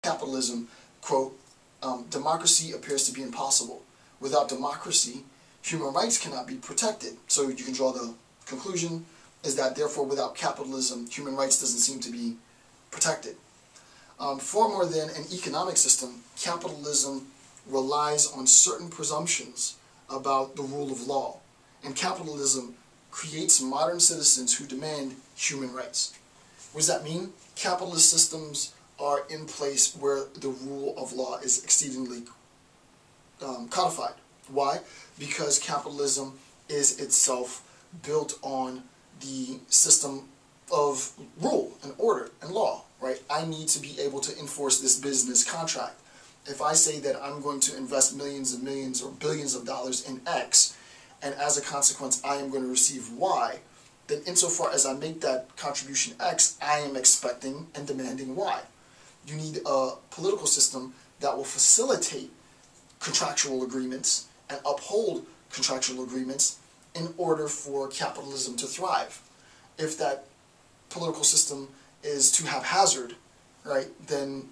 capitalism, quote, democracy appears to be impossible. Without democracy, human rights cannot be protected. So you can draw the conclusion is that therefore without capitalism, human rights doesn't seem to be protected. Far more than an economic system, capitalism relies on certain presumptions about the rule of law. And capitalism creates modern citizens who demand human rights. What does that mean? Capitalist systems are in place where the rule of law is exceedingly codified. Why? Because capitalism is itself built on the system of rule and order and law, right? I need to be able to enforce this business contract. If I say that I'm going to invest millions and millions or billions of dollars in X, and as a consequence I am going to receive Y, then insofar as I make that contribution X, I am expecting and demanding Y. You need a political system that will facilitate contractual agreements and uphold contractual agreements in order for capitalism to thrive. If that political system is too haphazard, right, then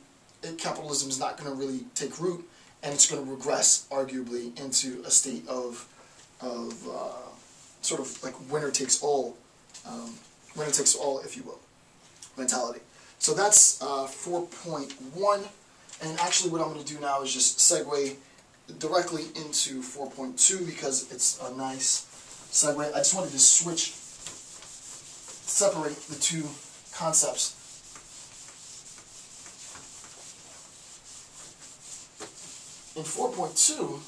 capitalism is not going to really take root, and it's going to regress, arguably, into a state of sort of like winner takes all, if you will, mentality. So that's 4.1, and actually what I'm going to do now is just segue directly into 4.2 because it's a nice segue. I just wanted to separate the two concepts. In 4.2,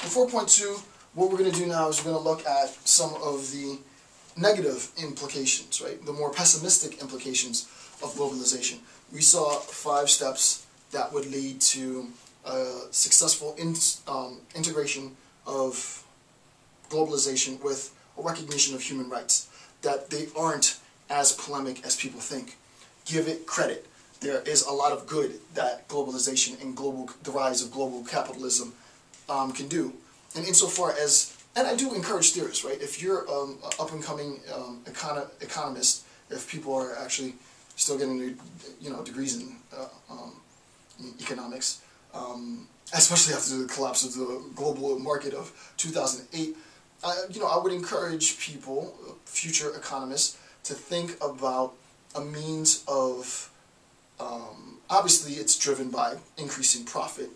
in 4.2, what we're going to do now is we're going to look at some of the negative implications, right? The more pessimistic implications of globalization. We saw 5 steps that would lead to successful integration of globalization with a recognition of human rights, that they aren't as polemic as people think. Give it credit. There is a lot of good that globalization and the rise of global capitalism can do. And insofar as, and I do encourage theorists, right? If you're an up-and-coming economist, if people are actually still getting degrees in economics, especially after the collapse of the global market of 2008, I would encourage people, future economists, to think about a means of, obviously it's driven by increasing profit.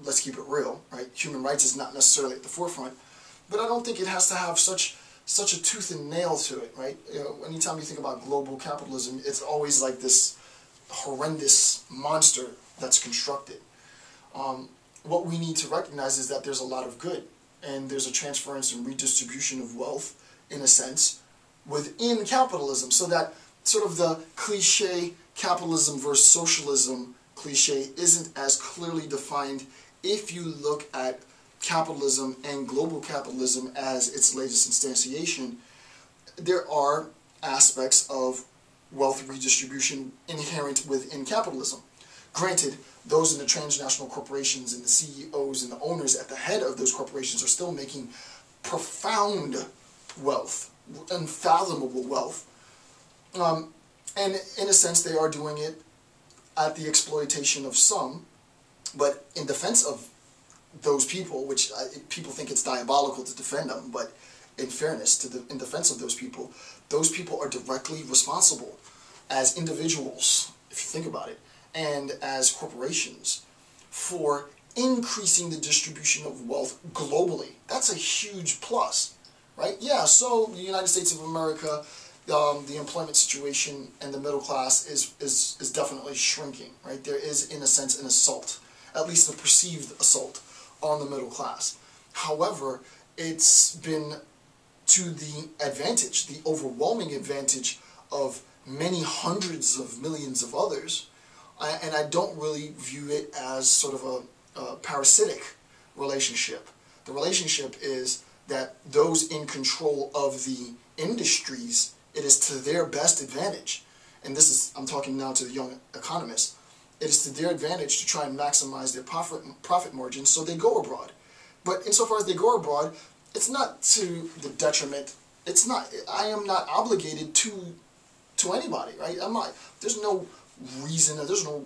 Let's keep it real, right? Human rights is not necessarily at the forefront, but I don't think it has to have such a tooth and nail to it, right? Anytime you think about global capitalism, it's always like this horrendous monster that's constructed. What we need to recognize is that there's a lot of good, and there's a transference and redistribution of wealth, in a sense, within capitalism, so that sort of the cliche capitalism versus socialism cliche isn't as clearly defined if you look at capitalism and global capitalism as its latest instantiation. There are aspects of wealth redistribution inherent within capitalism. Granted, those in the transnational corporations and the CEOs and the owners at the head of those corporations are still making profound wealth, unfathomable wealth. And in a sense, they are doing it at the exploitation of some, but in defense of those people, which people think it's diabolical to defend them, but in fairness, in defense of those people are directly responsible as individuals, if you think about it, and as corporations, for increasing the distribution of wealth globally. That's a huge plus, right? Yeah, so the United States of America, the employment situation and the middle class is definitely shrinking, right? There is, in a sense, an assault, at least a perceived assault, on the middle class. However, it's been to the advantage, the overwhelming advantage of many hundreds of millions of others, and I don't really view it as sort of a parasitic relationship. The relationship is that those in control of the industries, it is to their best advantage. And this is, I'm talking now to the young economists, it is to their advantage to try and maximize their profit margins, so they go abroad. But insofar as they go abroad, it's not to the detriment. It's not. I am not obligated to anybody, right? I'm not. There's no reason. There's no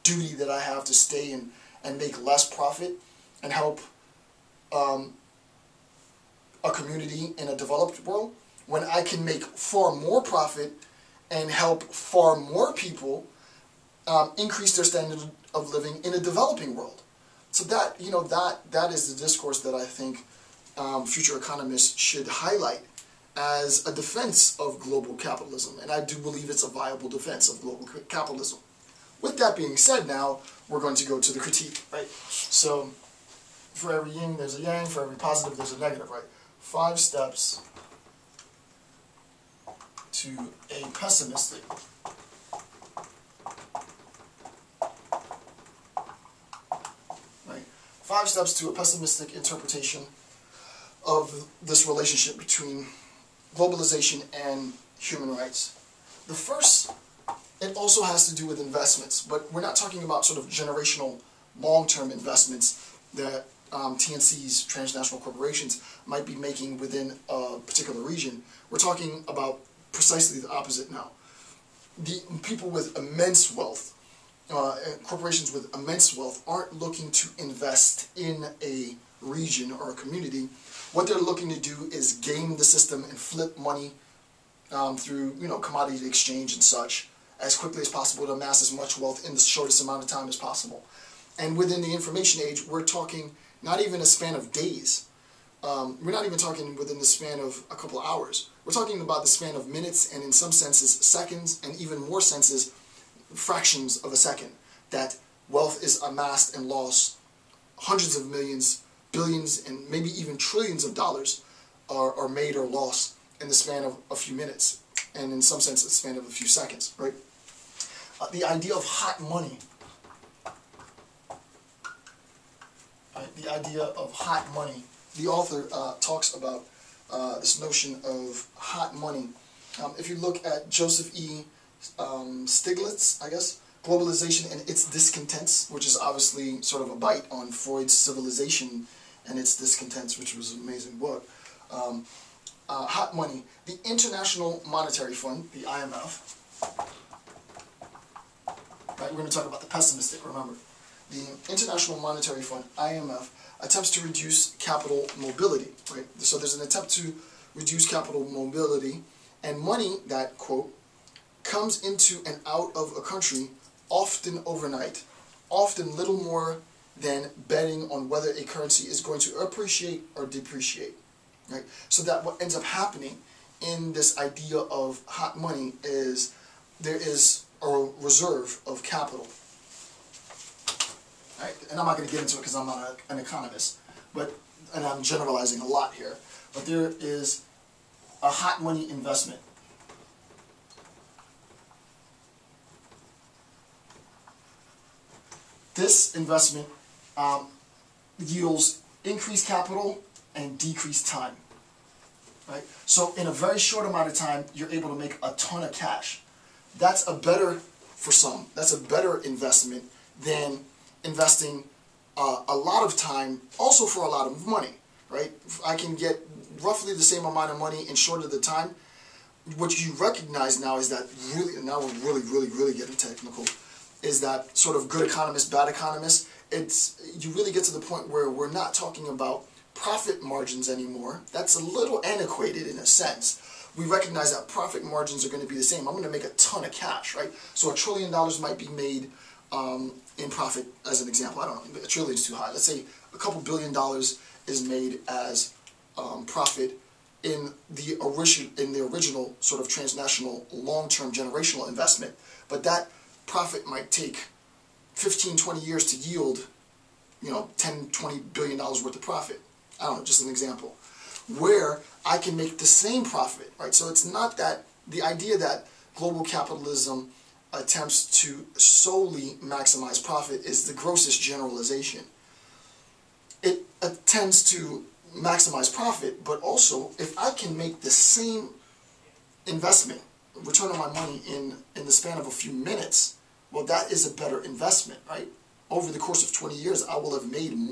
duty that I have to stay and make less profit and help a community in a developed world when I can make far more profit and help far more people increase their standard of living in a developing world. So that, that is the discourse that I think future economists should highlight as a defense of global capitalism, and I do believe it's a viable defense of global capitalism. With that being said, now we're going to go to the critique, right? So for every yin there's a yang, for every positive there's a negative, right? 5 steps to a pessimistic right? 5 steps to a pessimistic interpretation of this relationship between globalization and human rights. The first, it also has to do with investments, but we're not talking about sort of generational, long-term investments that TNC's, transnational corporations, might be making within a particular region. We're talking about precisely the opposite now. The people with immense wealth, corporations with immense wealth, aren't looking to invest in a region or a community. What they're looking to do is game the system and flip money through, commodity exchange and such as quickly as possible to amass as much wealth in the shortest amount of time as possible. And within the information age, we're talking not even a span of days. We're not even talking within the span of a couple of hours. We're talking about the span of minutes, and in some senses seconds, and even more senses fractions of a second, that wealth is amassed and lost. Hundreds of millions, billions, and maybe even trillions of dollars are made or lost in the span of a few minutes, and in some sense, the span of a few seconds, right? The idea of hot money. Right? The idea of hot money. The author talks about this notion of hot money. If you look at Joseph E. Stiglitz, I guess, Globalization and Its Discontents, which is obviously sort of a bite on Freud's Civilization and Its Discontents, which was an amazing book. Hot money. The International Monetary Fund, the IMF, right, we're going to talk about the pessimistic, remember. The International Monetary Fund, IMF, attempts to reduce capital mobility, right? So there's an attempt to reduce capital mobility, and money that, quote, comes into and out of a country often overnight, often little more than betting on whether a currency is going to appreciate or depreciate, right? So that what ends up happening in this idea of hot money is there is a reserve of capital. Right? And I'm not going to get into it because I'm not an economist, and I'm generalizing a lot here, but there is a hot money investment. This investment yields increased capital and decreased time. Right? So in a very short amount of time, you're able to make a ton of cash. That's a better, for some, that's a better investment than investing a lot of time, also for a lot of money, right? I can get roughly the same amount of money in shorter the time. What you recognize now is that really, and now we're really getting technical, is that sort of good economist, bad economist. You really get to the point where we're not talking about profit margins anymore. That's a little antiquated in a sense. We recognize that profit margins are going to be the same. I'm going to make a ton of cash, right? So $1 trillion might be made in profit, as an example. I don't know, $1 trillion is too high. Let's say a couple $1 billion is made as profit in the original sort of transnational long-term generational investment. But that profit might take 15, 20 years to yield, 10, 20 billion dollars worth of profit. I don't know, just an example. Where I can make the same profit, right? So it's not that, the idea that global capitalism attempts to solely maximize profit is the grossest generalization. It attempts to maximize profit, but also if I can make the same investment, return on my money in the span of a few minutes, well, that is a better investment, right? Over the course of 20 years, I will have made more.